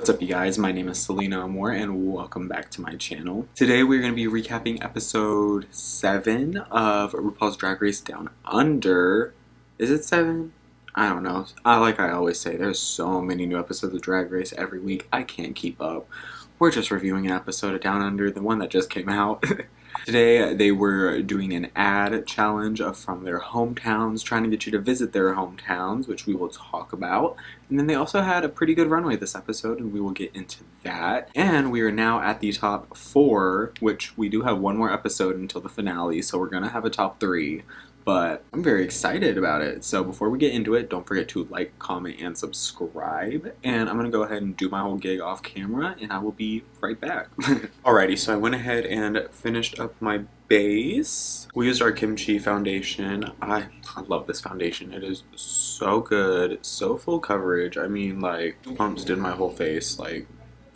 What's up, you guys? My name is Selena Amor and welcome back to my channel. Today we're going to be recapping episode 7 of RuPaul's Drag Race Down Under. Is it 7? I don't know. Like I always say, there's so many new episodes of Drag Race every week, I can't keep up. We're just reviewing an episode of Down Under, the one that just came out. Today they were doing an ad challenge from their hometowns, trying to get you to visit their hometowns, which we will talk about. And then they also had a pretty good runway this episode, and we will get into that. And we are now at the top 4, which we do have one more episode until the finale, so we're going to have a top 3. But I'm very excited about it. So before we get into it, don't forget to like, comment, and subscribe. And I'm going to go ahead and do my whole gig off camera, and I will be right back. Alrighty, so I went ahead and finished up my base. We used our kimchi foundation. I love this foundation. It is so good, so full coverage. I mean, like, pumps did my whole face. Like,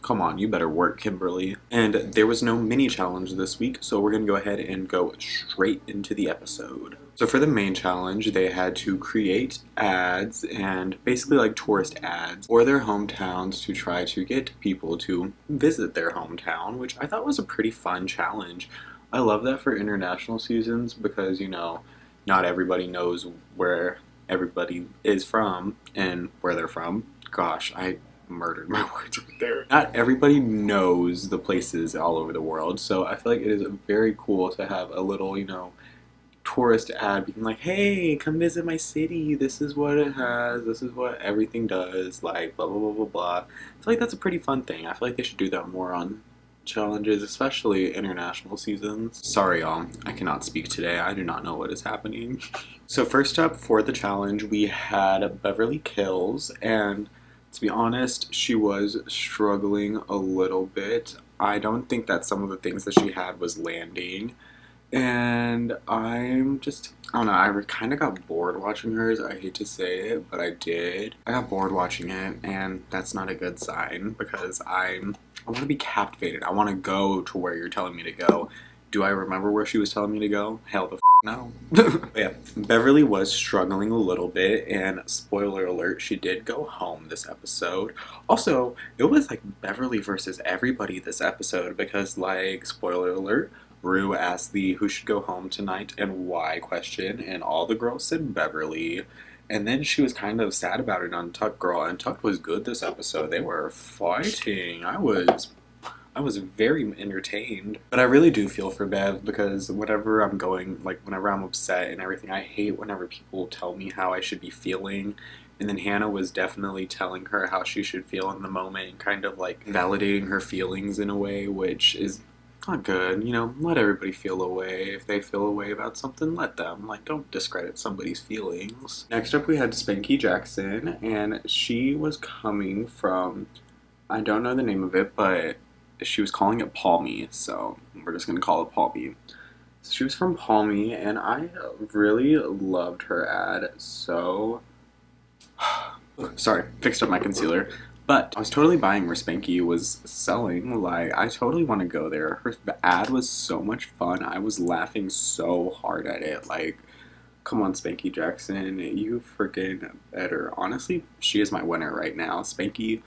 come on, you better work, Kimberly. And there was no mini challenge this week, so we're gonna go ahead and go straight into the episode. So for the main challenge, they had to create ads and basically like tourist ads for their hometowns to try to get people to visit their hometown, which I thought was a pretty fun challenge. I love that for international seasons because, you know, not everybody knows where everybody is from and where they're from. Gosh, I murdered my words right there. Not everybody knows the places all over the world, so I feel like it is very cool to have a little, you know, tourist ad being like, hey, come visit my city, this is what it has, this is what everything does, like blah blah blah blah blah. I feel like that's a pretty fun thing. I feel like they should do that more on challenges, especially international seasons. Sorry y'all, I cannot speak today. I do not know what is happening. So first up for the challenge, we had Beverly Kills, and to be honest, she was struggling a little bit. I don't think that some of the things that she had was landing. And I don't know, I kind of got bored watching hers. I hate to say it, but I did. I got bored watching it, and that's not a good sign because I want to be captivated. I want to go to where you're telling me to go. Do I remember where she was telling me to go? Hell the no. Yeah, Beverly was struggling a little bit, and spoiler alert, she did go home this episode. Also, it was like Beverly versus everybody this episode because, like, spoiler alert, Rue asked the who should go home tonight and why question, and all the girls said Beverly. And then she was kind of sad about it on Tuck Girl, and Tuck was good this episode. They were fighting. I was very entertained. But I really do feel for Bev because whenever I'm going, like whenever I'm upset and everything, I hate whenever people tell me how I should be feeling. And then Hannah was definitely telling her how she should feel in the moment and kind of like validating her feelings in a way, which is not good. You know, let everybody feel a way. If they feel a way about something, let them. Like, don't discredit somebody's feelings. Next up we had Spanky Jackson, and she was coming from, I don't know the name of it, but she was calling it Palmy, so we're just going to call it Palmy. So she was from Palmy, and I really loved her ad, so sorry, fixed up my concealer. But I was totally buying where Spanky was selling. Like, I totally want to go there. Her ad was so much fun. I was laughing so hard at it. Like, come on, Spanky Jackson, you freaking better. Honestly, she is my winner right now. Spanky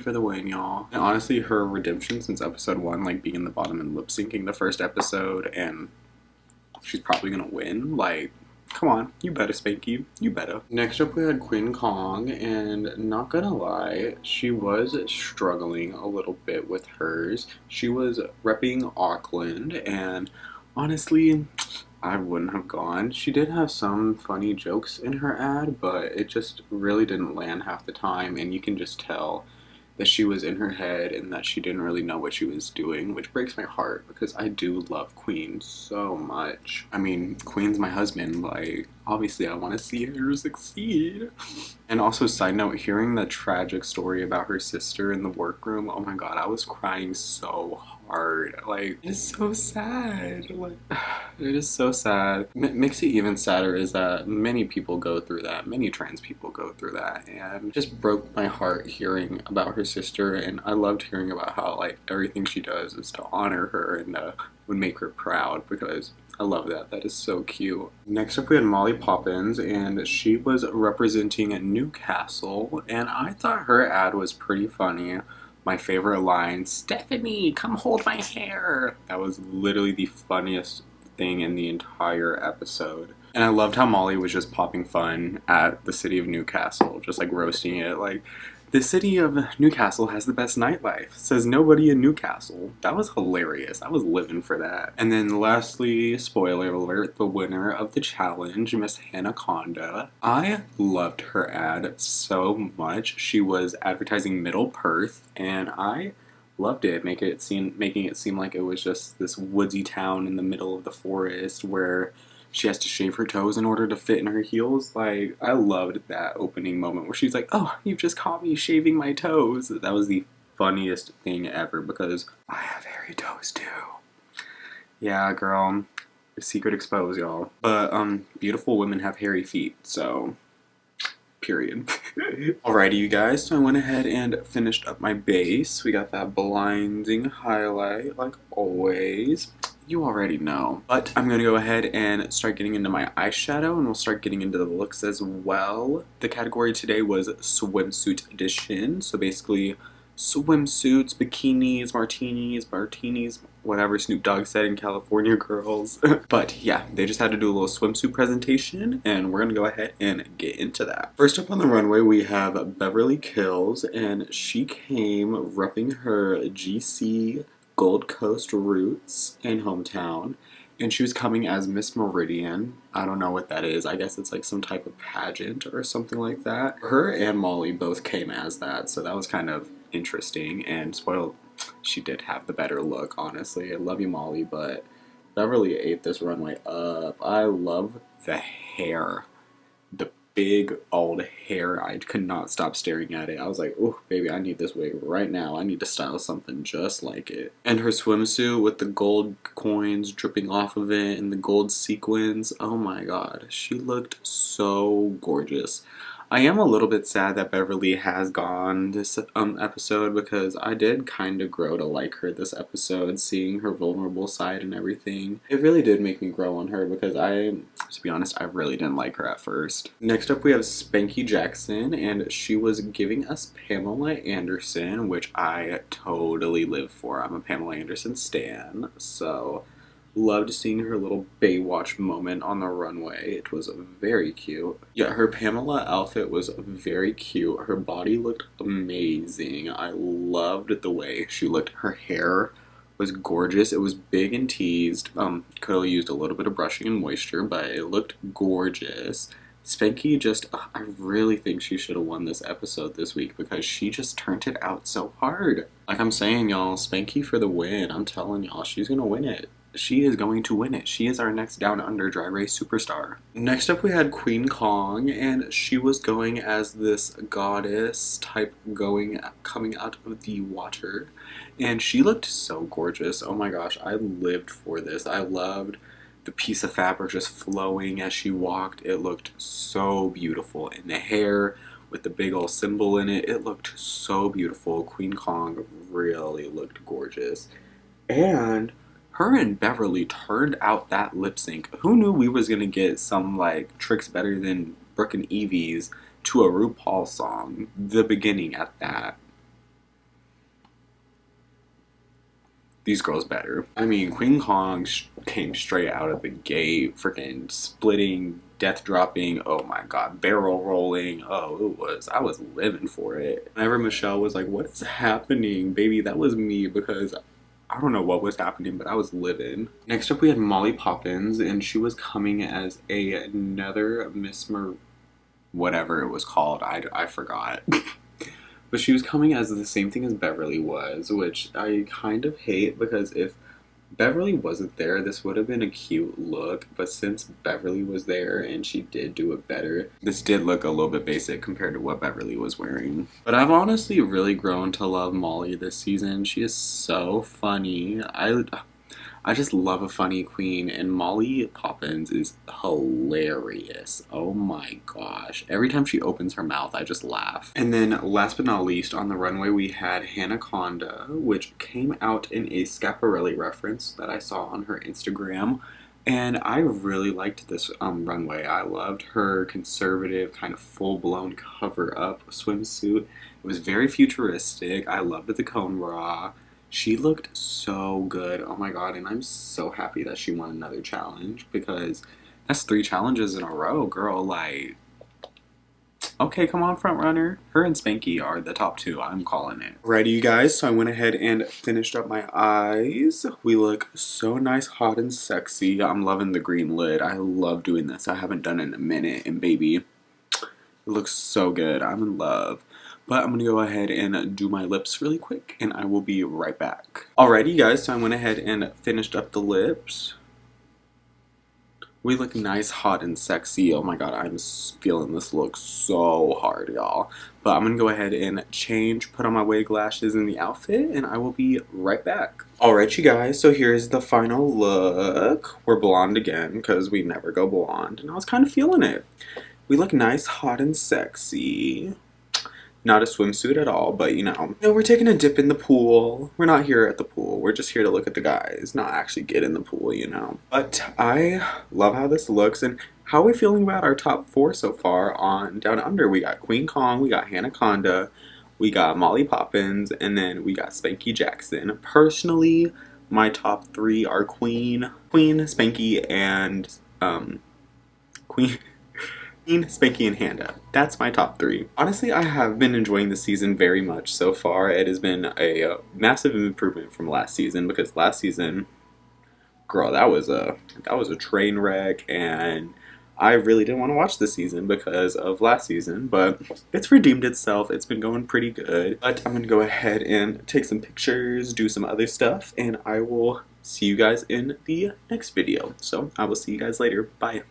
for the win, y'all. And honestly, her redemption since episode 1, like being in the bottom and lip syncing the first episode, and she's probably gonna win. Like, come on, you better, Spanky, you better. Next up we had Queen Kong, and not gonna lie, she was struggling a little bit with hers. She was repping Auckland, and honestly, I wouldn't have gone. She did have some funny jokes in her ad, but it just really didn't land half the time, and you can just tell that she was in her head and that she didn't really know what she was doing, which breaks my heart because I do love Queen so much. I mean, Queen's my husband, like, obviously I want to see her succeed. And also, side note, hearing the tragic story about her sister in the workroom, oh my god, I was crying so hard. Like, it's so sad. Like, it is so sad. Makes it even sadder is that many people go through that. Many trans people go through that. And it just broke my heart hearing about her sister. And I loved hearing about how, like, everything she does is to honor her and would make her proud because I love that. That is so cute. Next up, we had Molly Poppins, and she was representing Newcastle, and I thought her ad was pretty funny. My favorite line, Stephanie, come hold my hair. That was literally the funniest thing in the entire episode. And I loved how Molly was just popping fun at the city of Newcastle, just like roasting it. Like, the city of Newcastle has the best nightlife, says nobody in Newcastle. That was hilarious. I was living for that. And then lastly, spoiler alert, the winner of the challenge, Miss Hanaconda. I loved her ad so much. She was advertising Middle Perth, and I loved it, making it seem like it was just this woodsy town in the middle of the forest where she has to shave her toes in order to fit in her heels. Like, I loved that opening moment where she's like, oh, you've just caught me shaving my toes. That was the funniest thing ever because I have hairy toes too. Yeah, girl. Secret exposed, y'all. But, beautiful women have hairy feet, so period. Alrighty, you guys, so I went ahead and finished up my base. We got that blinding highlight, like always. You already know. But I'm going to go ahead and start getting into my eyeshadow, and we'll start getting into the looks as well. The category today was swimsuit edition, so basically swimsuits, bikinis, martinis, whatever Snoop Dogg said in California Girls. But yeah, they just had to do a little swimsuit presentation, and we're gonna go ahead and get into that. First up on the runway, we have Beverly Kills, and she came repping her GC Gold Coast roots and hometown, and she was coming as Miss Meridian. I don't know what that is. I guess it's like some type of pageant or something like that. Her and Molly both came as that, so that was kind of interesting, and spoiled, she did have the better look, honestly. I love you, Molly, but Beverly ate this runway up. I love the hair. The big old hair. I could not stop staring at it. I was like, oh, baby, I need this wig right now. I need to style something just like it. And her swimsuit with the gold coins dripping off of it and the gold sequins. Oh my god. She looked so gorgeous. I am a little bit sad that Beverly has gone this episode because I did kind of grow to like her this episode, seeing her vulnerable side and everything. It really did make me grow on her because to be honest, I really didn't like her at first. Next up we have Spanky Jackson, and she was giving us Pamela Anderson, which I totally live for. I'm a Pamela Anderson stan, so loved seeing her little Baywatch moment on the runway. It was very cute. Yeah, her Pamela outfit was very cute. Her body looked amazing. I loved the way she looked. Her hair was gorgeous. It was big and teased. Could have used a little bit of brushing and moisture, but it looked gorgeous. Spanky I really think she should have won this episode this week because she just turned it out so hard. Like I'm saying, y'all, Spanky for the win. I'm telling y'all, she's gonna win it. She is going to win it. She is our next Down Under Drag Race superstar. Next up we had Queen Kong, and she was going as this goddess type coming out of the water. And she looked so gorgeous. Oh my gosh, I lived for this. I loved the piece of fabric just flowing as she walked. It looked so beautiful. And the hair with the big old symbol in it, it looked so beautiful. Queen Kong really looked gorgeous. And her and Beverly turned out that lip sync. Who knew we was gonna get some like Tricks Better Than Brooke and Evie's to a RuPaul song? The beginning at that. These girls better. I mean, Queen Kong came straight out of the gate, freaking splitting, death dropping, oh my god, barrel rolling. Oh, I was living for it. Whenever Michelle was like, what is happening? Baby, that was me because I don't know what was happening, but I was living. Next up, we had Molly Poppins, and she was coming as another whatever it was called. I forgot. But she was coming as the same thing as Beverly was, which I kind of hate because if Beverly wasn't there, this would have been a cute look, but since Beverly was there and she did do it better, this did look a little bit basic compared to what Beverly was wearing. But I've honestly really grown to love Molly this season. She is so funny. I just love a funny queen, and Molly Poppins is hilarious. Oh my gosh. Every time she opens her mouth, I just laugh. And then last but not least, on the runway we had Hanaconda, which came out in a Schiaparelli reference that I saw on her Instagram. And I really liked this runway. I loved her conservative, kind of full-blown cover-up swimsuit. It was very futuristic. I loved the cone bra. She looked so good. Oh my god, and I'm so happy that she won another challenge because that's 3 challenges in a row, girl. Like, okay, come on, front runner. Her and Spanky are the top 2. I'm calling it. Alrighty, you guys. So I went ahead and finished up my eyes. We look so nice, hot, and sexy. I'm loving the green lid. I love doing this. I haven't done it in a minute, and baby, it looks so good. I'm in love. But I'm going to go ahead and do my lips really quick, and I will be right back. Alrighty, you guys. So I went ahead and finished up the lips. We look nice, hot, and sexy. Oh my god, I'm feeling this look so hard, y'all. But I'm gonna go ahead and change, put on my wig, lashes, and the outfit, and I will be right back. Alright, you guys, so here's the final look. We're blonde again, because we never go blonde, and I was kind of feeling it. We look nice, hot, and sexy. Not a swimsuit at all, but you know, we're taking a dip in the pool. We're not here at the pool. We're just here to look at the guys, not actually get in the pool, you know. But I love how this looks, and how are we feeling about our top 4 so far on Down Under? We got Queen Kong, we got Hanaconda, we got Molly Poppins, and then we got Spanky Jackson. Personally, my top 3 are Queen, Spanky, and Queen, Spanky, and Handa. That's my top 3. Honestly, I have been enjoying the season very much so far. It has been a massive improvement from last season, because last season, girl, that was a train wreck, and I really didn't want to watch this season because of last season, but it's redeemed itself. It's been going pretty good. But I'm going to go ahead and take some pictures, do some other stuff, and I will see you guys in the next video. So I will see you guys later. Bye.